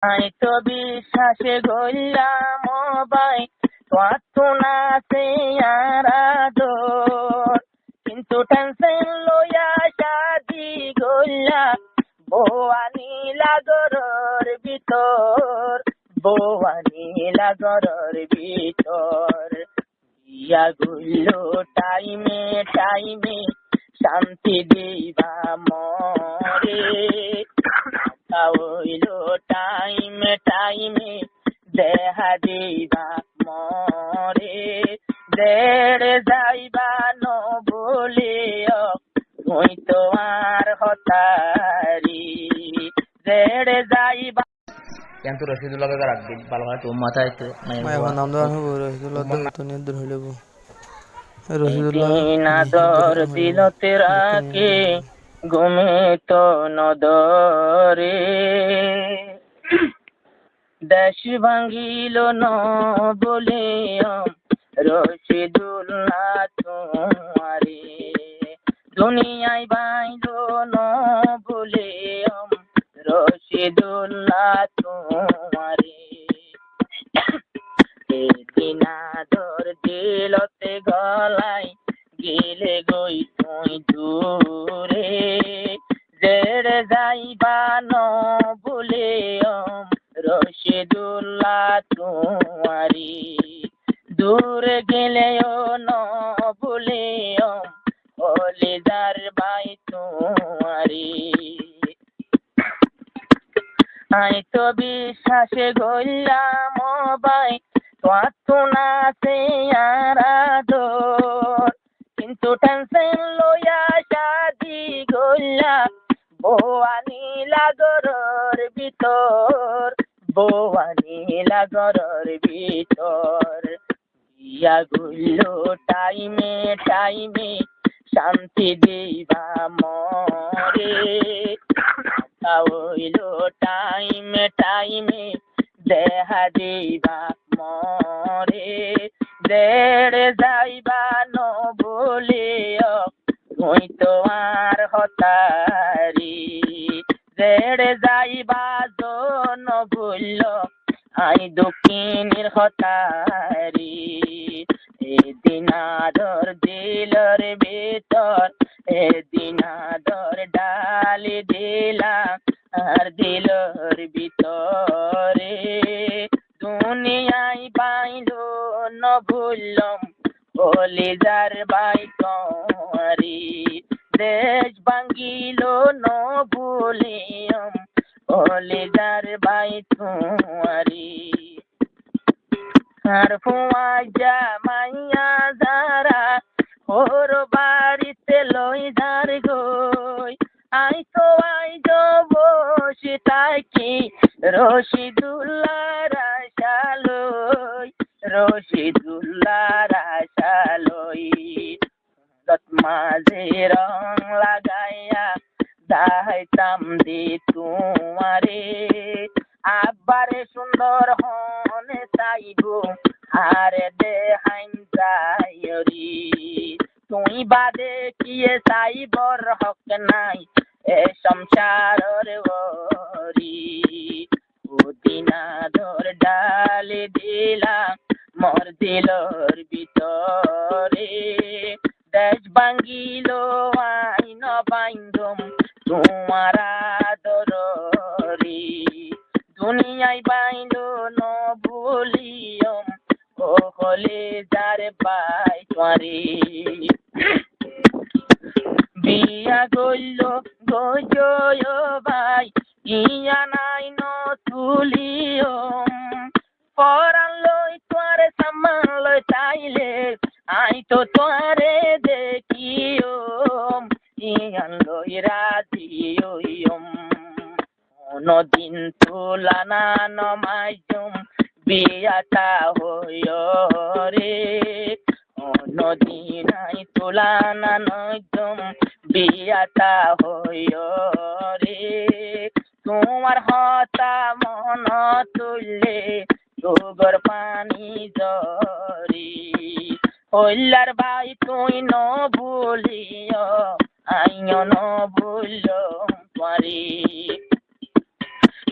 I তো বিশ্বাসে গইলাম by তো না সে আরাদর কিন্তু টেনশন লইয়া শাদি গইলা বোয়ানি লাগরর ভিতর বোয়ানি লাগরর ভিতর ইয়া গুলো টাইমে টাইমে শান্তি দিবা মরে হইলো টাইমে টাইমে দেহা দিবা মরে দেড় যাইবা ন বলিও মই তোমার হতারি দেড় যাইবা কিন্তু রশিদুল্লাহ কাকা রাখবি ভালো মানে তোর মাথায় তো এখন নাম দেওয়া হবো রশিদুল্লাহ তো নির্দর হইলে রশিদুল্লাহ নাদর দিলতে রাখে ঘুমে তো নদরে দেশ ভাঙ্গিল ন বলে রশিদুল্লাহ তোমারে দুনিয়ায় বাইল ন বলে রশিদুল্লাহ তোমারে দিনাদর দিলতে গলাই গেলে গই তুই দূরে জেড়ে যাইবা ন বলে রশিদুল্লাহ তোমারি দূরে গেলেও ন বলে হলে যার ভাই তোমারি আই তো বিশ্বাসে গইলাম বাই তো না সে আরাদর কিন্তু টেনশন লইয়া শাদি গইলা বোয়ানি লাগরর ভিতর বোয়ানি লাগরর ভিতর ইয়া গুলো টাইমে টাইমে শান্তি দিবা মরে হইলো টাইমে টাইমে দেহা দিবা মরে দেড় যাইবা ন বলিও মই তোমার হতারি দেড় যাইবা জন বলল আই দক্ষিণের হতারি দিনাদর দিলর ভিতর দিনাদর ডালি দিলা আর দিলর ভিতরে দুনিয়ায় পাইল ন ভুলম বলি যার বাই করি দেশ ভাঙ্গিল ন ভুলিয়ম বলি যার বাই তোমারি আর ফুয়া জামাইয়া যারা ওর বাড়িতে লই যার গই আই তো আই বসে থাকি রশিদুল্লাহ রাশালই রশিদুল্লাহ রাশালই মাঝে রং লাগাইয়া যাইতাম দি তোমারে আব্বারে সুন্দর হনে চাইব আরে দেহাইন যাইরি তুই বাদে কিয়ে চাইবর হক নাই এ সংসারর ওরি ও দিনাদর ডালে দিলা মর দিলর ভিতরে দেশ ভাঙ্গিল আইন বাইন্দম তোমার আদরি দুনিয়ায় বাইল ন ভুলিয়ম ও হলে যার পাই তোমারি বিয়া গইল গজয় ভাই ইয়া নাই ন তুলিয়ম পরান লই তোয়ারে সামান লই চাইলে আই তো তোয়ারে দেখিয়ম ইয়ান লই রাজিয়ম নদিন তুলানা নমাইজম বিয়াটা হইয় রে নদিন আই তুলানা নজম বিয়াটা হইয় রে তোমার হতা মন তুললে গোগর পানি জরি হইলার ভাই তুই ন ভুলিও আইন ন ভুল পারি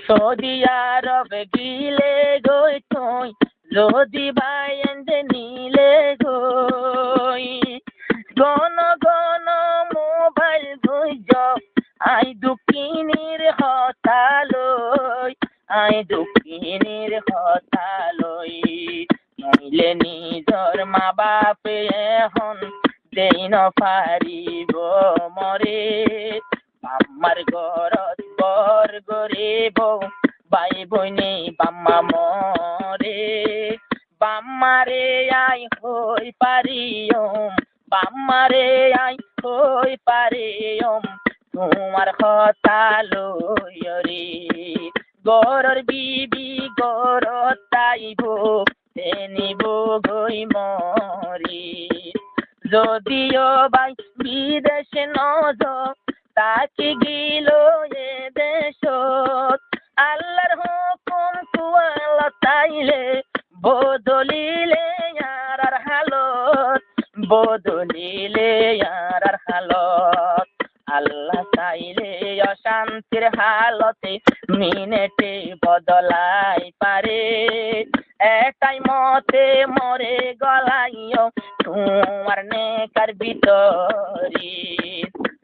সৌদি আরব গিলে গই তুই যদি বাইন্দে নিলে গই গণ গণ মোবাইল গুইজ আই দুঃখিনীর হতালই আই দুঃখিনীর হতালই নইলে নিজর মা বাপে এখন দেই ন পারিব মরে বাম্মার ঘরত বর গরিব বাই বইনি বাম্মা মরে বাম্মারে আই হই পারিয়ম বাম্মারে আই হই পারিয়ম তোমার কথা লইরে গরর বিবি গরত তাইব তেনিব গই মরি যদিও বাই বিদেশে নজ তাকে গিল এ দেশত আল্লাহর হুকুম কুয়ালা তাইলে বদলিলে আর হালত বদলিলে আর হালত আল্লাহ চাইলে অশান্তির হালতে মিনিটে বদলাই পারে এটাই মতে মরে গলাইও তোমার নেকার ভিতরে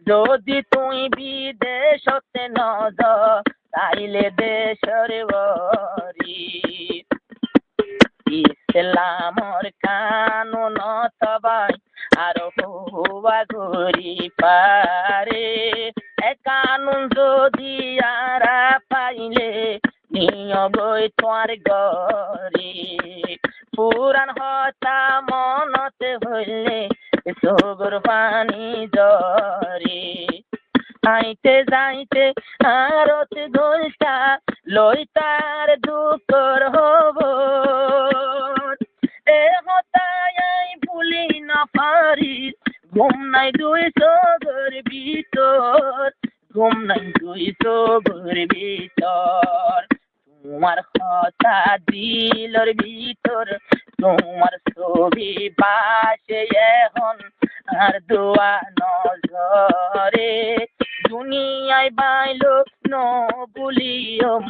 যদি তুই বিদেশতে নজ তাইলে দেশর বরি ইসলামর কানুন তবাই আর হুয়া ঘুরি পারে এ কানুন যদি আর পাইলে নিয় গই তোমার গরি পুরান হতা মনতে হইলে সগর পানি জরি আইতে যাইতে আরত গোলটা লইতার দুকর হব এ হতায় ভুলি না পারি ঘুম নাই দুই সগর ভিতর ঘুম নাই দুই সগর ভিতর তোমার কথা দিলর ভিতর তোমার ছবি পাশে এখন আর দোয়া নজরে দুনিয়ায় বাইলো ন বলিয়ম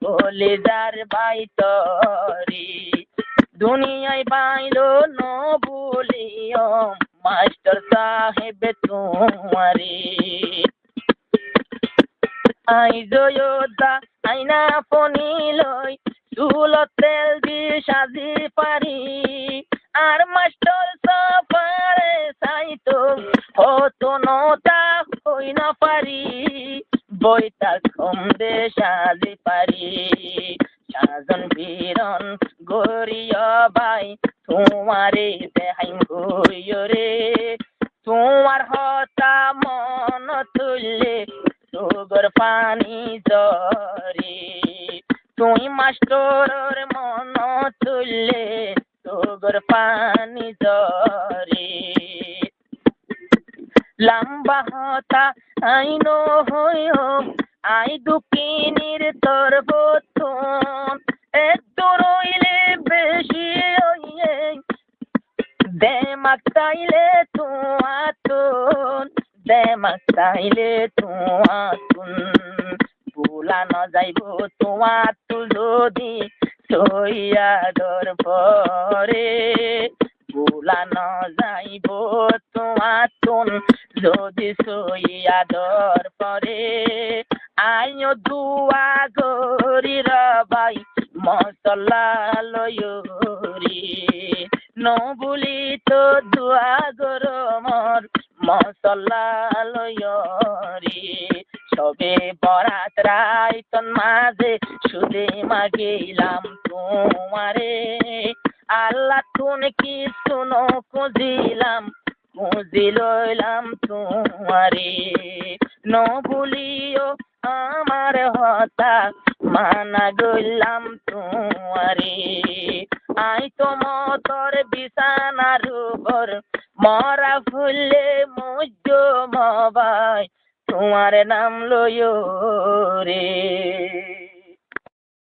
হলে যার বাইতরে দুনিয়ায় বাইলো ন বলিয়ম মাস্টার সাহেব তোমারে আই জয়োদা আইনা পনিলই চুল তেল দি সাজি পারি আর মাস্টার সাপারে সাইতো হতো নতা হই না পারি বইটা কম দে সাজি পারি সাজন বীরন গরিয়া বাই তোমারে দেহাইম গইরে তোমার হতা মন তুললে সুগর পানি জরে তুই মাস্টর মন তুললে সুগর পানি জরে লম্বা হতা আইন হইও আই দুকিনির তোর বোতন একটু রইলে বেশি হইয়ে দেমাক চাইলে তুয়াতুন দেমাক চাইলে তুয়াতুন ভুলা ন যাইব তোমার তুল যদি সইয়াদর পরে ভুলা ন যাইব তোমার তুন যদি সইয়াদর পরে আইও দুয়া গরি রবাই মসলা লয়রি ন বলি তো দুয়া গর মর মসলা লয়রি সবে বরাত রাইতন মাঝে সুদে মাগিলাম তোমারে আল্লাহ তুন কি শুনো খুঁজিলাম খুঁজি লইলাম তোমারে ন বলিও আমার হতা মানা গইলাম তোমারে আই তো মতর বিছানার উপর মরা ফুললে মুজ মবাই তোমার নাম লয় রে।